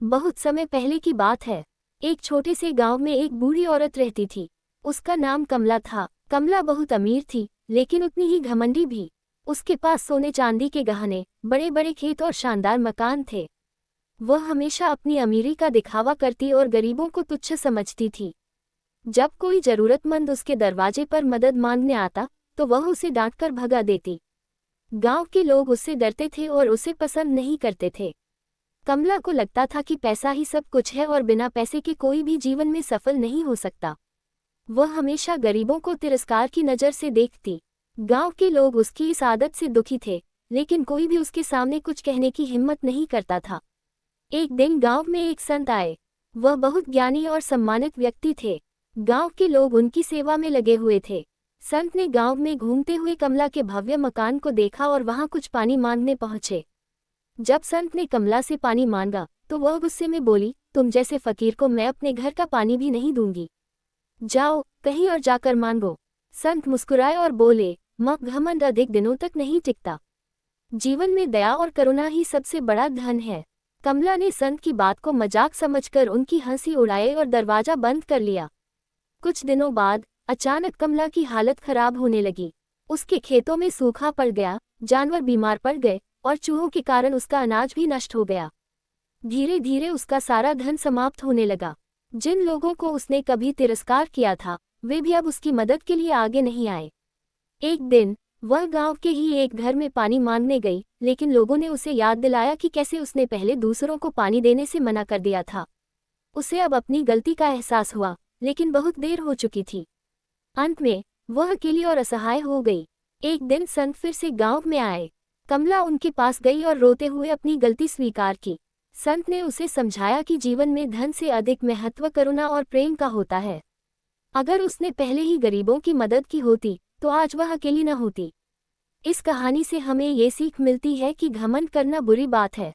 बहुत समय पहले की बात है। एक छोटे से गांव में एक बूढ़ी औरत रहती थी। उसका नाम कमला था। कमला बहुत अमीर थी, लेकिन उतनी ही घमंडी भी। उसके पास सोने चांदी के गहने, बड़े बड़े खेत और शानदार मकान थे। वह हमेशा अपनी अमीरी का दिखावा करती और गरीबों को तुच्छ समझती थी। जब कोई जरूरतमंद उसके दरवाजे पर मदद मांगने आता, तो वह उसे डांटकर भगा देती। गांव के लोग उससे डरते थे और उसे पसंद नहीं करते थे। कमला को लगता था कि पैसा ही सब कुछ है और बिना पैसे के कोई भी जीवन में सफल नहीं हो सकता। वह हमेशा गरीबों को तिरस्कार की नज़र से देखती। गांव के लोग उसकी इस आदत से दुखी थे, लेकिन कोई भी उसके सामने कुछ कहने की हिम्मत नहीं करता था। एक दिन गांव में एक संत आए। वह बहुत ज्ञानी और सम्मानित व्यक्ति थे। गांव के लोग उनकी सेवा में लगे हुए थे। संत ने गांव में घूमते हुए कमला के भव्य मकान को देखा और वहां कुछ पानी मांगने पहुंचे। जब संत ने कमला से पानी मांगा, तो वह गुस्से में बोली, तुम जैसे फकीर को मैं अपने घर का पानी भी नहीं दूंगी। जाओ, कहीं और जाकर मांगो। संत मुस्कुराए और बोले, घमंड अधिक दिनों तक नहीं टिकता। जीवन में दया और करुणा ही सबसे बड़ा धन है। कमला ने संत की बात को मजाक समझकर उनकी हंसी उड़ाई और दरवाजा बंद कर लिया। कुछ दिनों बाद अचानक कमला की हालत खराब होने लगी। उसके खेतों में सूखा पड़ गया, जानवर बीमार पड़ गए और चूहों के कारण उसका अनाज भी नष्ट हो गया। धीरे धीरे उसका सारा धन समाप्त होने लगा। जिन लोगों को उसने कभी तिरस्कार किया था, वे भी अब उसकी मदद के लिए आगे नहीं आए। एक दिन वह गांव के ही एक घर में पानी मांगने गई, लेकिन लोगों ने उसे याद दिलाया कि कैसे उसने पहले दूसरों को पानी देने से मना कर दिया था। उसे अब अपनी गलती का एहसास हुआ, लेकिन बहुत देर हो चुकी थी। अंत में वह अकेली और असहाय हो गई। एक दिन संत फिर से गांव में आए। कमला उनके पास गई और रोते हुए अपनी गलती स्वीकार की। संत ने उसे समझाया कि जीवन में धन से अधिक महत्व करुणा और प्रेम का होता है। अगर उसने पहले ही गरीबों की मदद की होती, तो आज वह अकेली न होती। इस कहानी से हमें ये सीख मिलती है कि घमंड करना बुरी बात है,